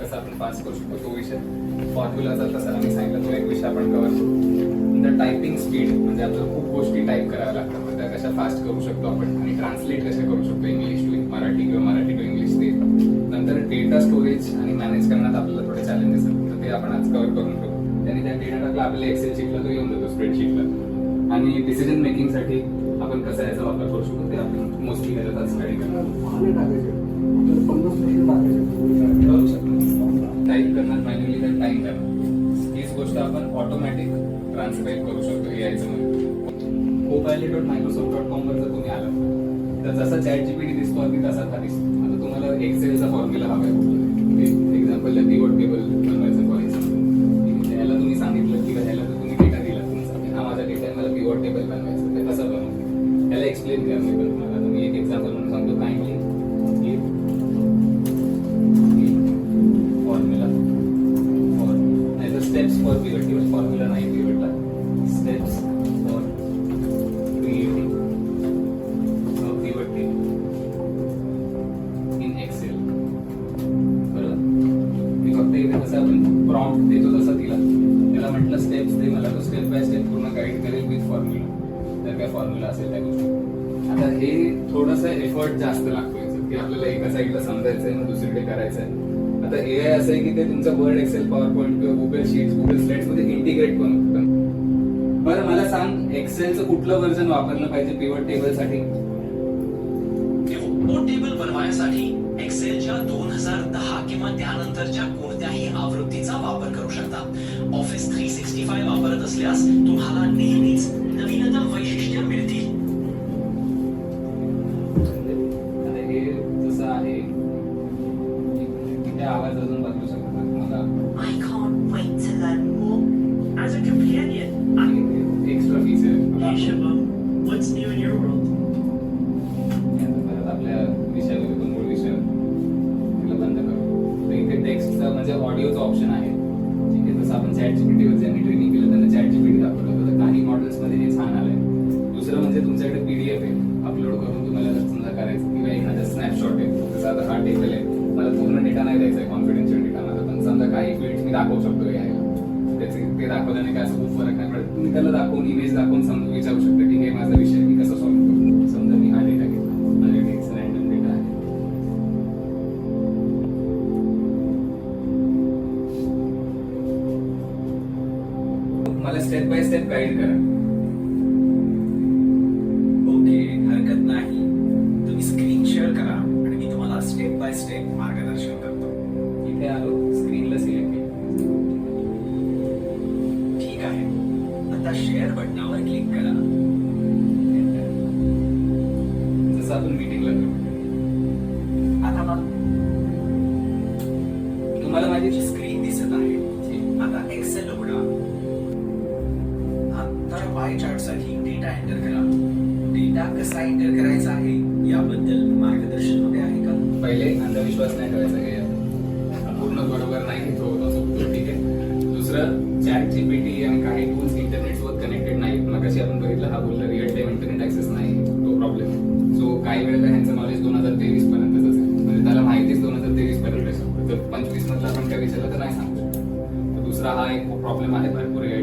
कसा आपण फास्ट करू शकतो तो विषय, फॉर्म्युलाचा तसा मी सांगितलं तो एक विषय आपण कव्हर करू. नंतर टायपिंग स्पीड, म्हणजे आपल्याला खूप गोष्टी टाईप कराव्या लागतात, तर त्या कशा फास्ट करू शकतो आपण आणि ट्रान्सलेट कशा करू शकतो इंग्लिश टू मराठी किंवा मराठी टू इंग्लिश ते. नंतर डेटा स्टोरेज आणि मॅनेज करण्यात आपल्याला थोडे चॅलेंजेस आहेत, तर ते आपण आज कव्हर करून ठेवू. त्यांनी त्या डेटा टाकला आपल्याला एक्सेल शीटला तो येऊन जातो स्प्रेडशीटला. आणि डिसिजन मेकिंगसाठी आपण कसा याचा वापर करू शकतो ते आपण मोस्टली त्याच्यात आज स्टडी करणार. करू शकतो टाईप करण्यात मॅन्युअली तर टाईम करणार, हीच गोष्ट आपण ऑटोमॅटिक ट्रान्सक्राईब करू शकतो एआयचं मध्ये. copilot.microsoft.com वर जर तुम्ही आलात तर जसा ChatGPT दिसतो अगदी तसा हा दिसतो. आता तुम्हाला एक्सेलचा फॉर्म्युला हवा आहे, एक्झाम्पल पिव्होट टेबल बनवायचं फॉर एक्झाम्पल, ह्याला तुम्ही सांगितलं की ह्याला जर तुम्ही डेटा दिला तुमचा, हा माझा डेटा आहे, मला पिव्होट टेबल बनवायचं, ते कसं बनवतो त्याला एक्सप्लेन करा. मी पण तुम्हाला तुम्ही एक एक्झाम्पल म्हणून सांगतो, kindly formula for steps for pivot table, formula नाही पिव्होटला, steps for creating pivot table in Excel. बरोबर, मी फक्त इथे कसं आपण प्रॉम्प्ट देतो तसं दिला, त्याला म्हटलं स्टेप्स दे, मला तो स्टेप बाय स्टेप पूर्ण गाईड करेल विथ फॉर्म्युला, तर काय फॉर्म्युला असेल त्या गोष्टी. आता हे थोडंसं एफर्ट जास्त लागतो याचं, की आपल्याला एका साईडला समजायचं आहे मग दुसरीकडे करायचं आहे. आता एआय असं आहे की ते तुमचं वर्ड, एक्सेल, पॉवर पॉईंट किंवा गुगल शीट्स, गुगल स्लाइड्स मध्ये इंटिग्रेट पण होतं. बरं मला सांग, एक्सेलचं कुठलं व्हर्जन वापरलं पाहिजे पिव्होट टेबल साठी? पिव्होट टेबल बनवण्यासाठी एक्सेलच्या 2010 किंवा त्यानंतरच्या कोणत्याही आवृत्तीचा वापर करू शकता. ऑफिस 365 वापरत असल्यास तुम्हाला नेहमीच नवीनतम वैशिष्ट्ये मिळतील. हे जसं आहे त्या आवाज अजून बदलू शकतात मला. I can't wait to learn more. As a companion, extra feature hey Shubham, what's new in your world? परत आपल्या विषयावर मूळ विषय तिला बंद करू. तर इथे टेक्स्टचा म्हणजे ऑडिओचा ऑप्शन आहे. ठीक आहे, जसं आपण ChatGPT वर ज्यांनी ट्रेनिंग केलं त्यांना ChatGPT दाखवलं होतं, तर काही मॉडेल्स मध्ये हे छान आलंय. दुसरं म्हणजे तुमच्याकडे PDF आहे, अपलोड करून तुम्हाला जर समजा करायचं किंवा एखादा स्नॅपशॉट आहे, जसं आता हा टेबल आहे, मला पूर्ण डेटा नाही द्यायचा आहे, कॉन्फिडेन्शियल डेटा मला, पण समजा काही फील्ड्स मी दाखवू शकतो यायला, त्याचे ते दाखवल्याने काय असं खूप फरक नाही पडत. तुम्ही त्याला दाखवून इमेज दाखवून समजून विचारू शकता की हे माझा विषय मी कसा सॉल्व्ह करू. समजा मी हा डेटा घेतला, माझ्याकडे एक रँडम डेटा आहे, मला स्टेप बाय स्टेप गाईड करा. ओके, हरकत नाही, तुम्ही स्क्रीन शेअर करा आणि मी तुम्हाला स्टेप बाय स्टेप मार्गदर्शन करतो. इथे आलो, स्क्रीनला सिलेक्ट केलं. ठीक आहे, आता शेअर बटनावर क्लिक करा. जसं आपण मीटिंगला करू. आता तुम्हाला माझी माझी स्क्रीन दिसत आहे. आता एक्सेल उघडा. आता पाय चार्ट साठी डेटा एंटर करा. डेटा कसा एंटर करायचा आहे याबद्दल मार्गदर्शन हवे आहे का? पहिले अंधविश्वास नाही करायचा, हे पूर्ण बरोबर नाही की तो चुकतो. ठीक आहे. दुसरं, ChatGPT आणि काही टूल्स इंटरनेट सोबत कनेक्टेड नाही. मगाशी आपण बघितलं, हा बोलला रिअल टाइम इंटरनेट ऍक्सेस नाही, तो प्रॉब्लेम. सो काही वेळेला ह्यांचं नॉलेज 2023 पर्यंतच आहे, म्हणजे त्याला माहितीच 2023 पर्यंत. जर 25 मधला आपण काय विचारलं तर नाही सांगू शकतो. तर दुसरा हा एक प्रॉब्लेम आहे भरपूर AI